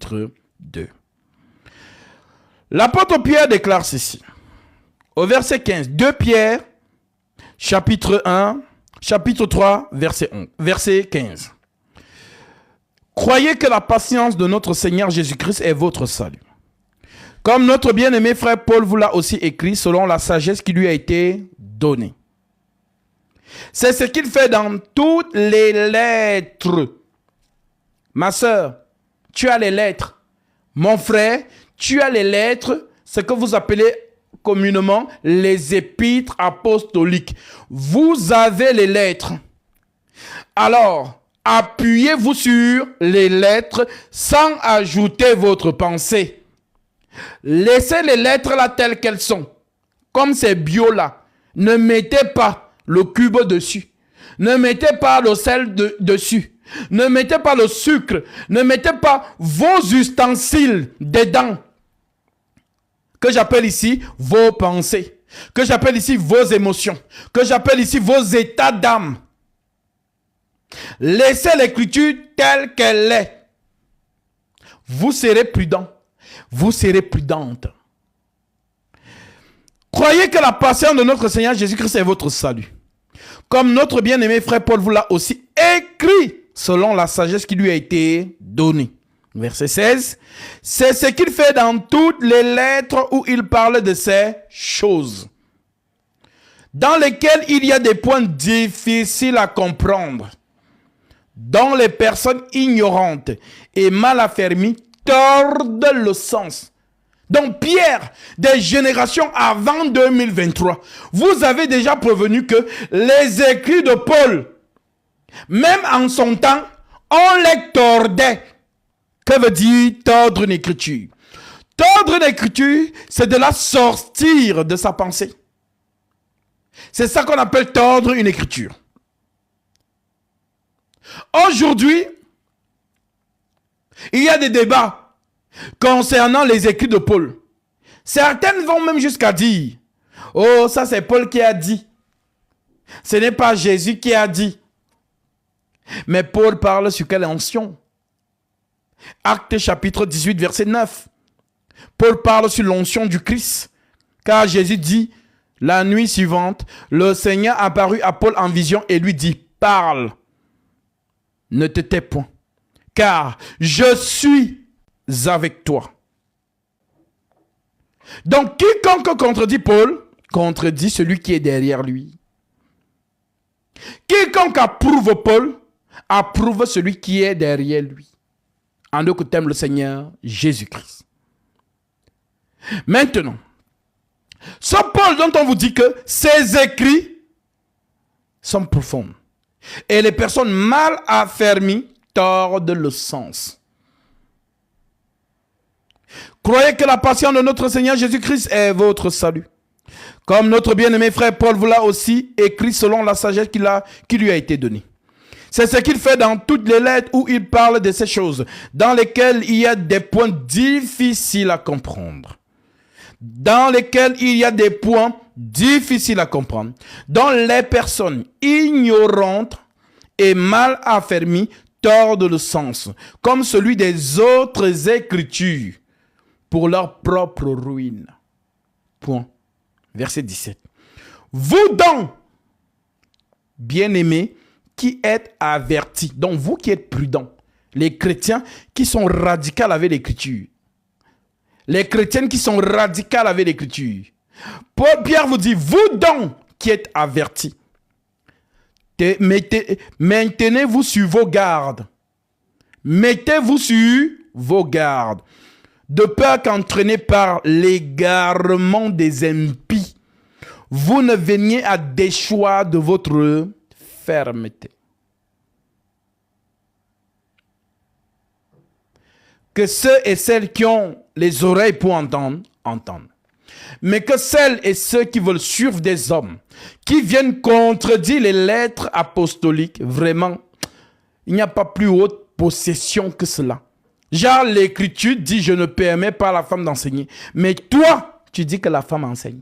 chapitre 2. L'apôtre Pierre déclare ceci. Au verset 15, 2 Pierre, chapitre 3, verset 15. Croyez que la patience de notre Seigneur Jésus-Christ est votre salut. Comme notre bien-aimé frère Paul vous l'a aussi écrit selon la sagesse qui lui a été donnée. C'est ce qu'il fait dans toutes les lettres. Ma sœur, tu as les lettres. Mon frère, tu as les lettres, ce que vous appelez communément les épîtres apostoliques. Vous avez les lettres. Alors, appuyez-vous sur les lettres sans ajouter votre pensée. Laissez les lettres là telles qu'elles sont. Comme ces bio-là. Ne mettez pas le cube dessus. Ne mettez pas le sel dessus. Ne mettez pas le sucre. Ne mettez pas vos ustensiles dedans. Que j'appelle ici vos pensées. Que j'appelle ici vos émotions. Que j'appelle ici vos états d'âme. Laissez l'écriture telle qu'elle est. Vous serez prudent. Vous serez prudente. Croyez que la patience de notre Seigneur Jésus-Christ est votre salut. Comme notre bien-aimé frère Paul vous l'a aussi écrit selon la sagesse qui lui a été donnée. Verset 16. C'est ce qu'il fait dans toutes les lettres où il parle de ces choses, dans lesquelles il y a des points difficiles à comprendre, dont les personnes ignorantes et mal affermies tordent le sens. Donc Pierre, des générations avant 2023, vous avez déjà prévenu que les écrits de Paul, même en son temps, on les tordait. Que veut dire tordre une écriture? Tordre une écriture, c'est de la sortir de sa pensée. C'est ça qu'on appelle tordre une écriture. Aujourd'hui, il y a des débats concernant les écrits de Paul. Certaines vont même jusqu'à dire, oh, ça c'est Paul qui a dit. Ce n'est pas Jésus qui a dit. Mais Paul parle sur quelle onction? Actes chapitre 18, verset 9. Paul parle sur l'onction du Christ. Car Jésus dit, la nuit suivante, le Seigneur apparut à Paul en vision et lui dit, parle, ne te tais point, car je suis avec toi. Donc, quiconque contredit Paul, contredit celui qui est derrière lui. Quiconque approuve Paul, approuve celui qui est derrière lui. En d'autres termes, le Seigneur Jésus-Christ. Maintenant, ce Paul dont on vous dit que ses écrits sont profonds. Et les personnes mal affermies tordent le sens. Croyez que la patience de notre Seigneur Jésus-Christ est votre salut. Comme notre bien-aimé frère Paul vous l'a aussi écrit selon la sagesse qui lui a été donnée. C'est ce qu'il fait dans toutes les lettres où il parle de ces choses, dans lesquelles il y a des points difficiles à comprendre. Dans lesquels il y a des points difficiles à comprendre. Dont les personnes ignorantes et mal affermies tordent le sens, comme celui des autres écritures, pour leur propre ruine. Point. Verset 17. Vous donc, bien-aimés, qui êtes avertis, donc vous qui êtes prudents, les chrétiens qui sont radicaux avec l'écriture, les chrétiennes qui sont radicales avec l'écriture. Pierre vous dit, vous donc qui êtes avertis, maintenez-vous sur vos gardes. Mettez-vous sur vos gardes, de peur qu'entraînés par l'égarement des impies, vous ne veniez à déchoir de votre fermeté. Que ceux et celles qui ont les oreilles pour entendre, entendent. Mais que celles et ceux qui veulent suivre des hommes, qui viennent contredire les lettres apostoliques, vraiment, il n'y a pas plus haute possession que cela. Genre, l'écriture dit, je ne permets pas à la femme d'enseigner. Mais toi, tu dis que la femme enseigne.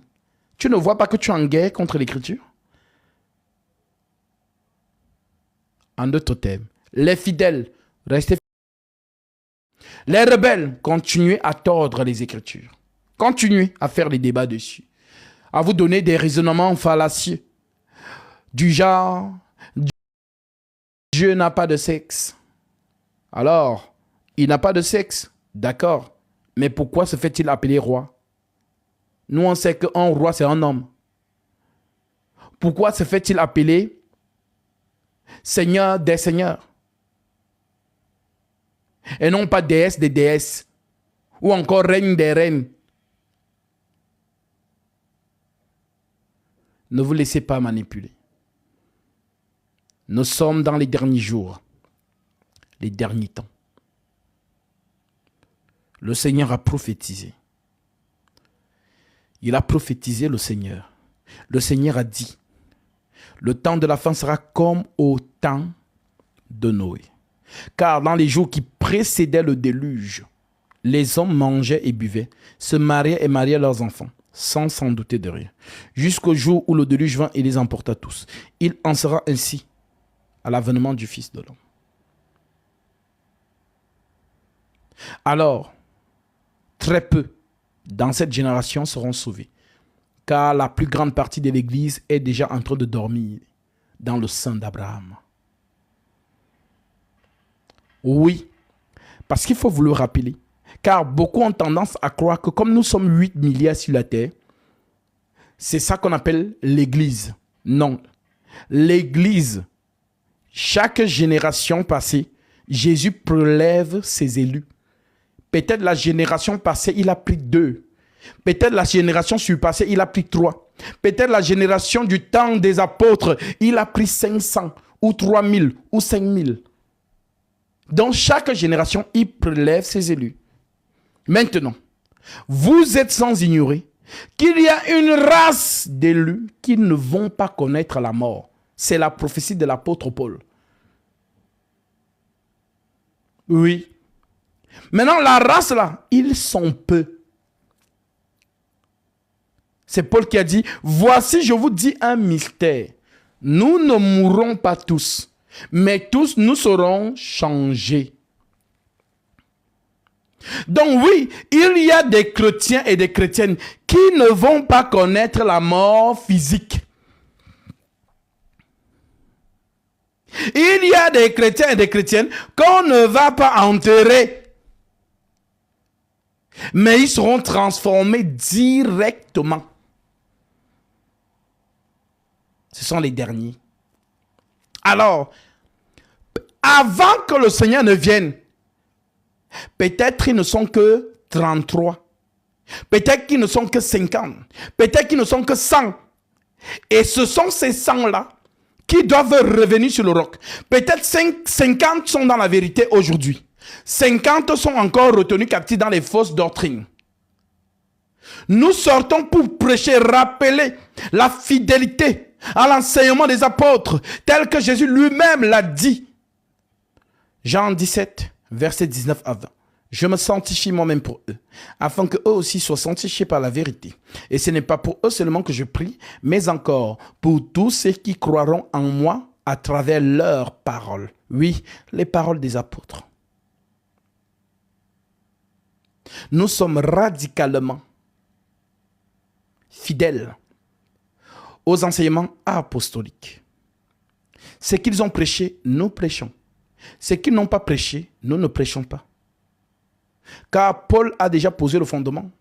Tu ne vois pas que tu es en guerre contre l'écriture? En d'autres termes, les fidèles, restez fidèles. Les rebelles, continuez à tordre les Écritures. Continuez à faire les débats dessus. À vous donner des raisonnements fallacieux. Du genre, Dieu n'a pas de sexe. Alors, il n'a pas de sexe, d'accord. Mais pourquoi se fait-il appeler roi? Nous, on sait qu'un roi, c'est un homme. Pourquoi se fait-il appeler Seigneur des seigneurs? Et non pas déesse des déesses. Ou encore reine des reines. Ne vous laissez pas manipuler. Nous sommes dans les derniers jours, les derniers temps. Le Seigneur a prophétisé. Il a prophétisé le Seigneur. Le Seigneur a dit, le temps de la fin sera comme au temps de Noé. Car dans les jours qui précédaient le déluge, les hommes mangeaient et buvaient, se mariaient et mariaient leurs enfants, sans s'en douter de rien. Jusqu'au jour où le déluge vint et les emporta tous. Il en sera ainsi à l'avènement du Fils de l'homme. Alors, très peu dans cette génération seront sauvés, car la plus grande partie de l'Église est déjà en train de dormir dans le sein d'Abraham. Oui, parce qu'il faut vous le rappeler, car beaucoup ont tendance à croire que comme nous sommes 8 milliards sur la terre, c'est ça qu'on appelle l'Église. Non, l'Église, chaque génération passée, Jésus prélève ses élus. Peut-être la génération passée, il a pris 2. Peut-être la génération surpassée, il a pris 3. Peut-être la génération du temps des apôtres, il a pris 500 ou 3000 ou 5000. Dans chaque génération, il prélève ses élus. Maintenant, vous êtes sans ignorer qu'il y a une race d'élus qui ne vont pas connaître la mort. C'est la prophétie de l'apôtre Paul. Oui. Maintenant, la race là, ils sont peu. C'est Paul qui a dit, voici, je vous dis un mystère. Nous ne mourrons pas tous, mais tous nous serons changés. Donc oui, il y a des chrétiens et des chrétiennes qui ne vont pas connaître la mort physique. Il y a des chrétiens et des chrétiennes qu'on ne va pas enterrer. Mais ils seront transformés directement. Ce sont les derniers. Alors, avant que le Seigneur ne vienne, peut-être ils ne sont que 33. Peut-être qu'ils ne sont que 50. Peut-être qu'ils ne sont que 100. Et ce sont ces 100-là qui doivent revenir sur le roc. Peut-être 50 sont dans la vérité aujourd'hui. 50 sont encore retenus captifs dans les fausses doctrines. Nous sortons pour prêcher, rappeler la fidélité à l'enseignement des apôtres, tel que Jésus lui-même l'a dit. Jean 17, verset 19 à 20. Je me sanctifie moi-même pour eux, afin qu'eux aussi soient sanctifiés par la vérité. Et ce n'est pas pour eux seulement que je prie, mais encore pour tous ceux qui croiront en moi à travers leurs paroles. Oui, les paroles des apôtres. Nous sommes radicalement fidèles aux enseignements apostoliques. Ce qu'ils ont prêché, nous prêchons. Ce qu'ils n'ont pas prêché, nous ne prêchons pas. Car Paul a déjà posé le fondement.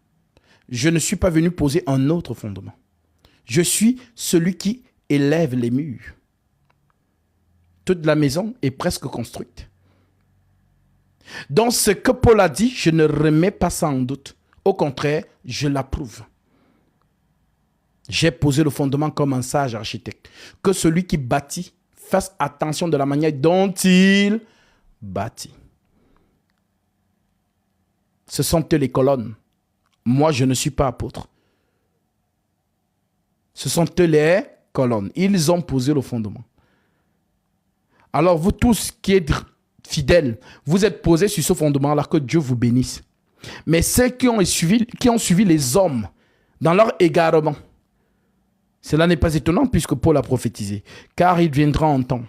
Je ne suis pas venu poser un autre fondement. Je suis celui qui élève les murs. Toute la maison est presque construite. Donc ce que Paul a dit, je ne remets pas ça en doute. Au contraire, je l'approuve. J'ai posé le fondement comme un sage architecte. Que celui qui bâtit fasse attention de la manière dont il bâtit. Ce sont eux les colonnes. Moi, je ne suis pas apôtre. Ce sont eux les colonnes. Ils ont posé le fondement. Alors vous tous qui êtes fidèles, vous êtes posés sur ce fondement-là, que Dieu vous bénisse. Mais ceux qui ont suivi les hommes dans leur égarement, cela n'est pas étonnant puisque Paul a prophétisé. Car il viendra un temps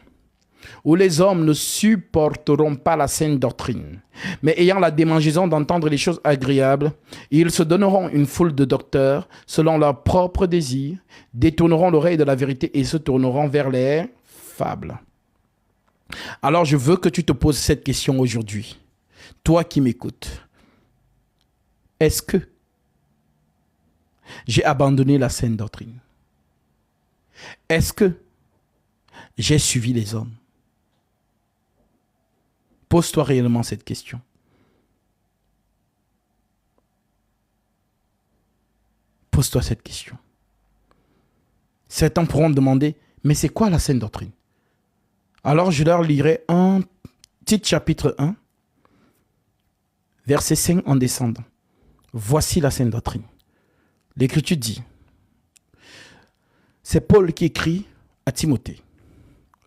où les hommes ne supporteront pas la saine doctrine, mais ayant la démangeaison d'entendre les choses agréables, ils se donneront une foule de docteurs selon leurs propres désirs, détourneront l'oreille de la vérité et se tourneront vers les fables. Alors je veux que tu te poses cette question aujourd'hui. Toi qui m'écoutes, est-ce que j'ai abandonné la saine doctrine? Est-ce que j'ai suivi les hommes? Pose-toi réellement cette question. Pose-toi cette question. Certains pourront demander, mais c'est quoi la saine doctrine? Alors je leur lirai un petit chapitre 1, verset 5 en descendant. Voici la saine doctrine. L'Écriture dit, c'est Paul qui écrit à Timothée.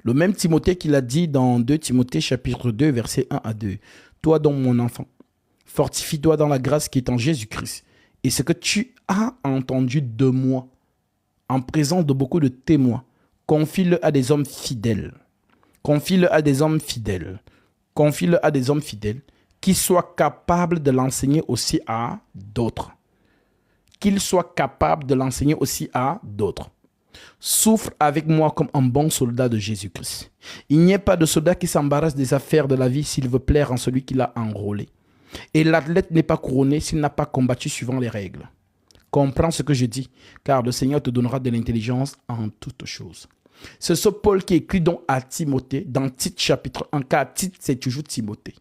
Le même Timothée qu'il a dit dans 2 Timothée chapitre 2 verset 1 à 2. Toi donc mon enfant, fortifie-toi dans la grâce qui est en Jésus-Christ. Et ce que tu as entendu de moi, en présence de beaucoup de témoins, confie-le à des hommes fidèles. Confie-le à des hommes fidèles. Confie-le à des hommes fidèles qui soient capables de l'enseigner aussi à d'autres. Qu'ils soient capables de l'enseigner aussi à d'autres. Souffre avec moi comme un bon soldat de Jésus-Christ. Il n'y a pas de soldat qui s'embarrasse des affaires de la vie s'il veut plaire en celui qui l'a enrôlé. Et l'athlète n'est pas couronné s'il n'a pas combattu suivant les règles. Comprends ce que je dis, car le Seigneur te donnera de l'intelligence en toutes choses. C'est ce Paul qui écrit donc à Timothée dans Tite chapitre 1, car Tite c'est toujours Timothée.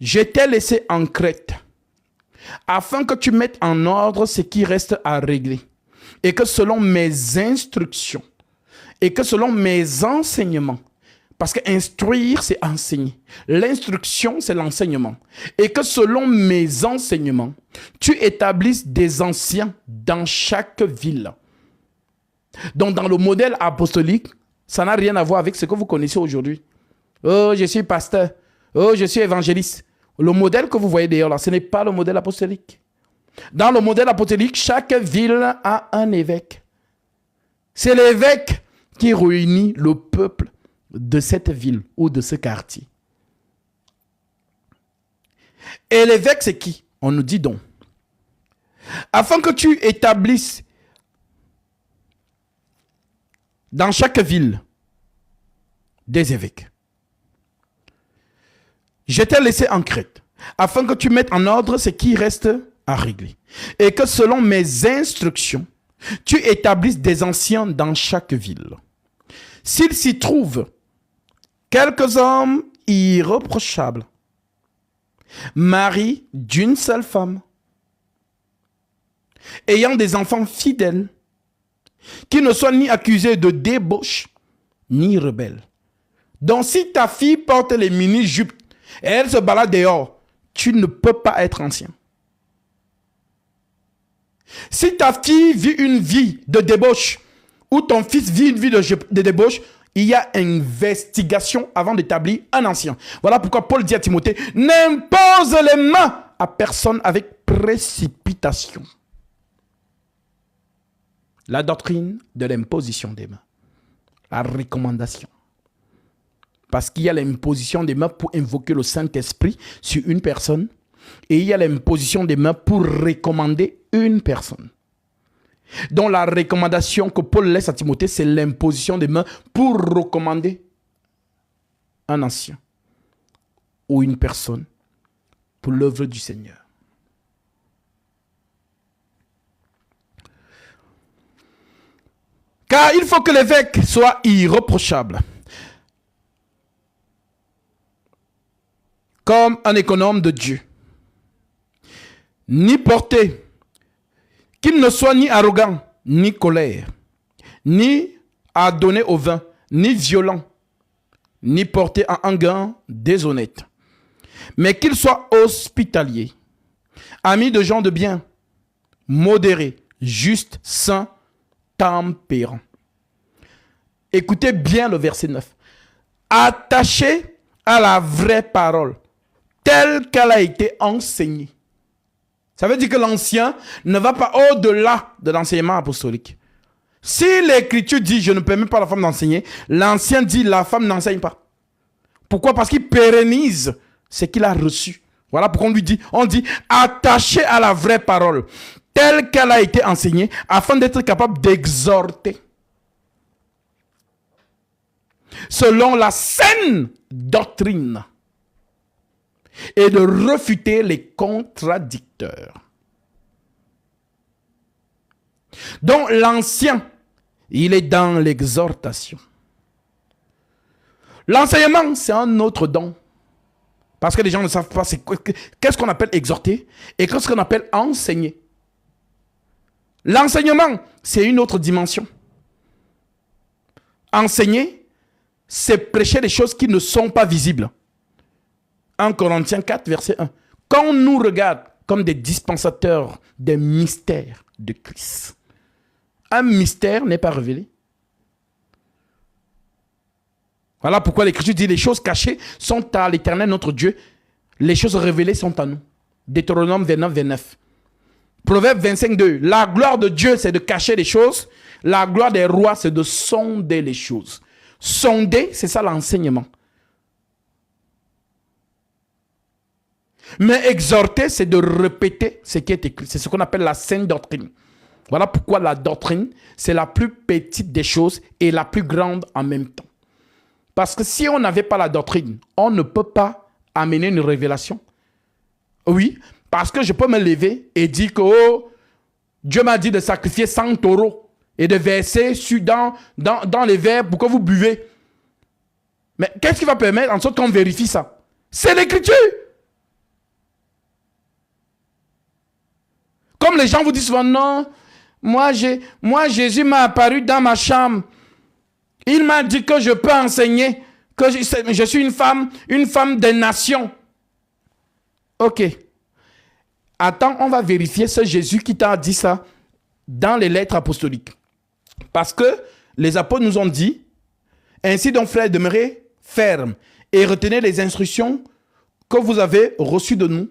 Je t'ai laissé en Crète, afin que tu mettes en ordre ce qui reste à régler. Et que selon mes instructions, et que selon mes enseignements, parce que instruire, c'est enseigner. L'instruction, c'est l'enseignement. Et que selon mes enseignements, tu établisses des anciens dans chaque ville. Donc, dans le modèle apostolique, ça n'a rien à voir avec ce que vous connaissez aujourd'hui. Oh, je suis pasteur. Oh, je suis évangéliste. Le modèle que vous voyez d'ailleurs là, ce n'est pas le modèle apostolique. Dans le modèle apostolique, chaque ville a un évêque. C'est l'évêque qui réunit le peuple de cette ville ou de ce quartier. Et l'évêque, c'est qui? On nous dit donc, afin que tu établisses dans chaque ville des évêques. Je t'ai laissé en Crète, afin que tu mettes en ordre ce qui reste à régler. Et que selon mes instructions, tu établisses des anciens dans chaque ville. S'il s'y trouve quelques hommes irréprochables, maris d'une seule femme, ayant des enfants fidèles, qui ne soient ni accusés de débauche, ni rebelles. Donc si ta fille porte les mini-jupes et elle se balade dehors, tu ne peux pas être ancien. Si ta fille vit une vie de débauche ou ton fils vit une vie de débauche, il y a investigation avant d'établir un ancien. Voilà pourquoi Paul dit à Timothée, n'impose les mains à personne avec précipitation. La doctrine de l'imposition des mains. La recommandation. Parce qu'il y a l'imposition des mains pour invoquer le Saint-Esprit sur une personne. Et il y a l'imposition des mains pour recommander une personne. Donc la recommandation que Paul laisse à Timothée, c'est l'imposition des mains pour recommander un ancien ou une personne pour l'œuvre du Seigneur. Car il faut que l'évêque soit irréprochable, comme un économe de Dieu, ni porté, qu'il ne soit ni arrogant, ni colère, ni adonné au vin, ni violent, ni porté à un gain déshonnête, mais qu'il soit hospitalier, ami de gens de bien, modéré, juste, saint, tempérant. Écoutez bien le verset 9. Attaché à la vraie parole, telle qu'elle a été enseignée. Ça veut dire que l'ancien ne va pas au-delà de l'enseignement apostolique. Si l'écriture dit je ne permets pas à la femme d'enseigner, l'ancien dit la femme n'enseigne pas. Pourquoi? Parce qu'il pérennise ce qu'il a reçu. Voilà pourquoi on dit attaché à la vraie parole, telle qu'elle a été enseignée, afin d'être capable d'exhorter selon la saine doctrine et de refuter les contradicteurs. Donc l'ancien, il est dans l'exhortation. L'enseignement, c'est un autre don. Parce que les gens ne savent pas qu'est-ce qu'on appelle exhorter et qu'est-ce qu'on appelle enseigner. L'enseignement, c'est une autre dimension. Enseigner, c'est prêcher des choses qui ne sont pas visibles. 1 Corinthiens 4, verset 1. Quand on nous regarde comme des dispensateurs des mystères de Christ, un mystère n'est pas révélé. Voilà pourquoi l'Écriture dit les choses cachées sont à l'Éternel notre Dieu. Les choses révélées sont à nous. Deutéronome 29, 29. Proverbe 25, 2. La gloire de Dieu, c'est de cacher les choses. La gloire des rois, c'est de sonder les choses. Sonder, c'est ça l'enseignement. Mais exhorter, c'est de répéter ce qui est écrit. C'est ce qu'on appelle la saine doctrine. Voilà pourquoi la doctrine, c'est la plus petite des choses et la plus grande en même temps. Parce que si on n'avait pas la doctrine, on ne peut pas amener une révélation. Oui, parce que je peux me lever et dire que oh, Dieu m'a dit de sacrifier 100 taureaux et de verser dans les verres pour que vous buvez. Mais qu'est-ce qui va permettre en sorte qu'on vérifie ça? C'est l'Écriture. Comme les gens vous disent souvent, non, moi Jésus m'a apparu dans ma chambre. Il m'a dit que je peux enseigner, que je suis une femme des nations. Ok. Attends, on va vérifier ce Jésus qui t'a dit ça dans les lettres apostoliques. Parce que les apôtres nous ont dit, ainsi donc frères, demeurez fermes et retenez les instructions que vous avez reçues de nous,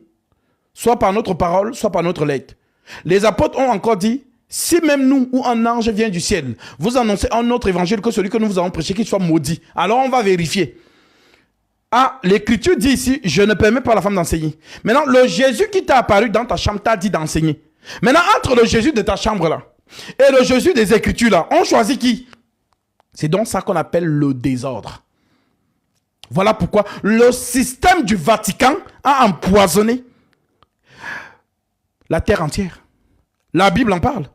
soit par notre parole, soit par notre lettre. Les apôtres ont encore dit, si même nous ou un ange vient du ciel, vous annoncez un autre évangile que celui que nous vous avons prêché, qu'il soit maudit. Alors on va vérifier. Ah, l'Écriture dit ici, je ne permets pas à la femme d'enseigner. Maintenant, le Jésus qui t'a apparu dans ta chambre t'a dit d'enseigner. Maintenant, entre le Jésus de ta chambre là et le Jésus des Écritures là, on choisit qui? C'est donc ça qu'on appelle le désordre. Voilà pourquoi le système du Vatican a empoisonné la terre entière. La Bible en parle.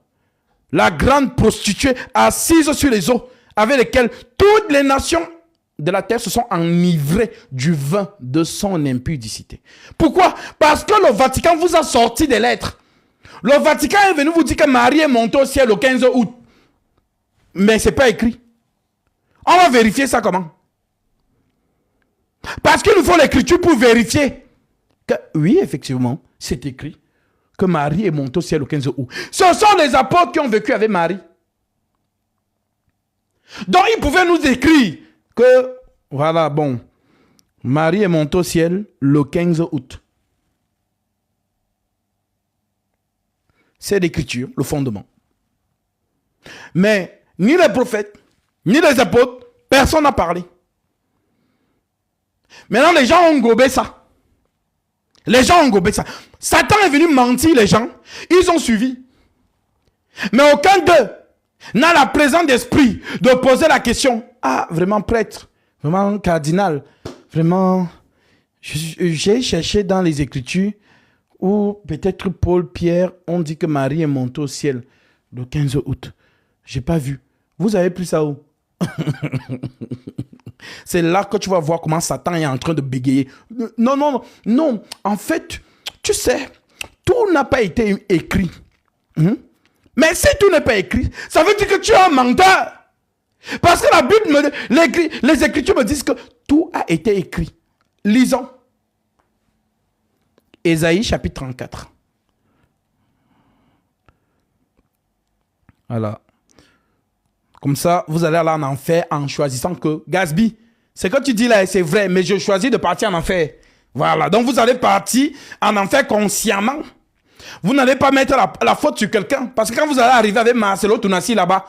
La grande prostituée assise sur les eaux, avec lesquelles toutes les nations de la terre se sont enivrées du vin de son impudicité. Pourquoi? Parce que le Vatican vous a sorti des lettres. Le Vatican est venu vous dire que Marie est montée au ciel le 15 août. Mais ce n'est pas écrit. On va vérifier ça comment? Parce qu'il nous faut l'Écriture pour vérifier que, oui, effectivement, c'est écrit que Marie est montée au ciel le 15 août. Ce sont les apôtres qui ont vécu avec Marie. Donc, ils pouvaient nous écrire que, voilà, bon, Marie est montée au ciel le 15 août. C'est l'Écriture, le fondement. Mais, ni les prophètes, ni les apôtres, personne n'a parlé. Maintenant, les gens ont gobé ça. Les gens ont gobé ça. Satan est venu mentir les gens. Ils ont suivi. Mais aucun d'eux n'a la présence d'esprit de poser la question. Ah, vraiment prêtre, vraiment cardinal, vraiment, j'ai cherché dans les Écritures où peut-être Paul, Pierre ont dit que Marie est montée au ciel le 15 août. J'ai pas vu. Vous avez pris ça où? C'est là que tu vas voir comment Satan est en train de bégayer. Non, non, non, non. En fait, tu sais, tout n'a pas été écrit. Mais si tout n'est pas écrit, ça veut dire que tu es un menteur. Parce que la Bible, les Écritures me disent que tout a été écrit. Lisons. Ésaïe chapitre 34. Voilà. Comme ça, vous allez aller en enfer en choisissant que, Gatsby, ce que tu dis là, c'est vrai, mais je choisis de partir en enfer. Voilà. Donc, vous allez partir en enfer consciemment. Vous n'allez pas mettre la faute sur quelqu'un. Parce que quand vous allez arriver avec Marcelo Tounassi là-bas,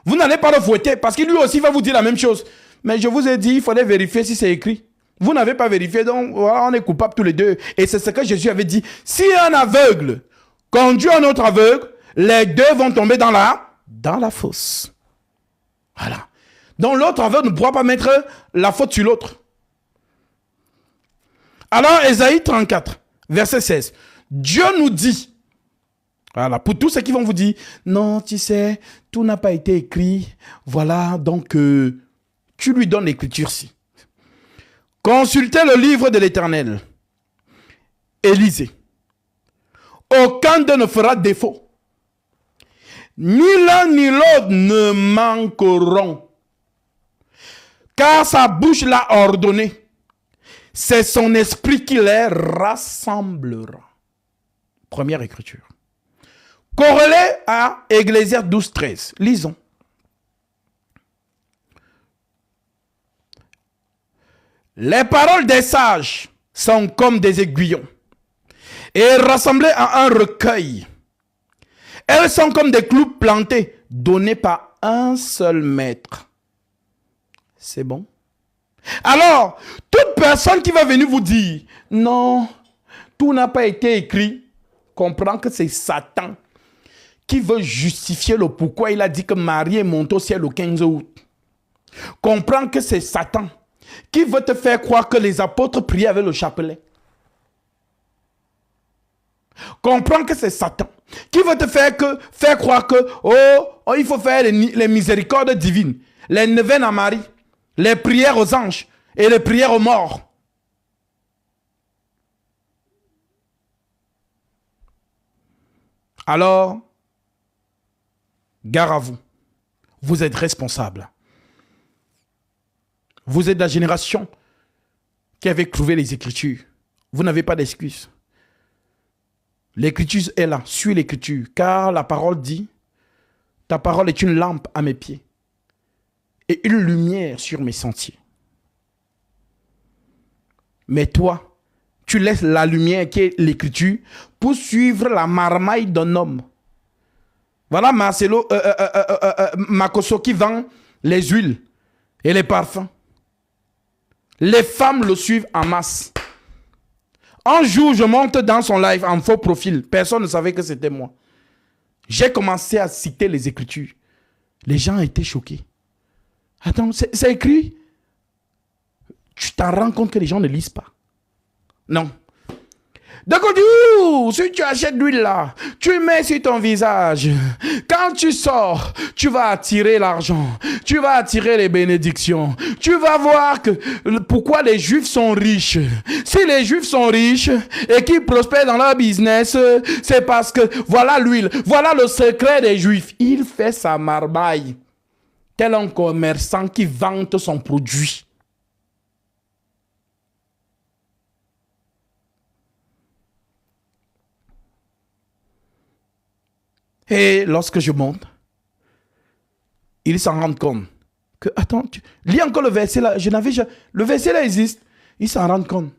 Vous n'allez pas le fouetter parce qu'il lui aussi va vous dire la même chose. Mais je vous ai dit, il fallait vérifier si c'est écrit. Vous n'avez pas vérifié, donc voilà, on est coupables tous les deux. Et c'est ce que Jésus avait dit. Si un aveugle conduit un autre aveugle, les deux vont tomber dans la fosse. Voilà. Donc l'autre aveugle ne pourra pas mettre la faute sur l'autre. Alors, Ésaïe 34, verset 16. Dieu nous dit, voilà, pour tous ceux qui vont vous dire, non, tu sais, tout n'a pas été écrit. Voilà, donc tu lui donnes l'écriture-ci. Consultez le livre de l'Éternel et lisez. Aucun d'eux ne fera défaut. Ni l'un ni l'autre ne manqueront. Car sa bouche l'a ordonné. C'est son esprit qui les rassemblera. Première écriture. Corrélé à Ecclésiaste 12, 13. Lisons. Les paroles des sages sont comme des aiguillons et rassemblées à un recueil. Elles sont comme des clous plantés, donnés par un seul maître. C'est bon? Alors, toute personne qui va venir vous dire, non, tout n'a pas été écrit, comprend que c'est Satan qui veut justifier le pourquoi il a dit que Marie est montée au ciel le 15 août. Comprends que c'est Satan qui veut te faire croire que les apôtres priaient avec le chapelet. Comprends que c'est Satan qui veut te faire croire que il faut faire les miséricordes divines, les neuvaines à Marie, les prières aux anges et les prières aux morts. Alors, gare à vous. Vous êtes responsable. Vous êtes la génération qui avait trouvé les Écritures. Vous n'avez pas d'excuse. L'Écriture est là. Suis l'Écriture. Car la parole dit, ta parole est une lampe à mes pieds et une lumière sur mes sentiers. Mais toi, tu laisses la lumière qui est l'Écriture pour suivre la marmaille d'un homme. Voilà Makoso qui vend les huiles et les parfums. Les femmes le suivent en masse. Un jour, je monte dans son live en faux profil. Personne ne savait que c'était moi. J'ai commencé à citer les Écritures. Les gens étaient choqués. Attends, c'est écrit? Tu t'en rends compte que les gens ne lisent pas? Non. D'accord, si tu achètes l'huile là, tu mets sur ton visage. Quand tu sors, tu vas attirer l'argent. Tu vas attirer les bénédictions. Tu vas voir pourquoi les Juifs sont riches. Si les Juifs sont riches et qu'ils prospèrent dans leur business, c'est parce que voilà l'huile. Voilà le secret des Juifs. Il fait sa marmaille. Tel un commerçant qui vante son produit. Et lorsque je monte, ils s'en rendent compte que, attends, lis encore le verset là, le verset là existe, ils s'en rendent compte.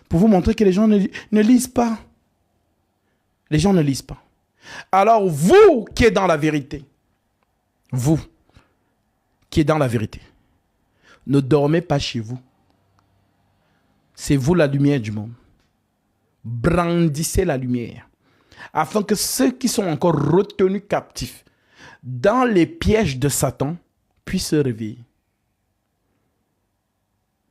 Pour vous montrer que les gens ne lisent pas. Les gens ne lisent pas. Alors vous qui êtes dans la vérité, vous qui êtes dans la vérité, ne dormez pas chez vous. C'est vous la lumière du monde. Brandissez la lumière. Afin que ceux qui sont encore retenus captifs dans les pièges de Satan puissent se réveiller.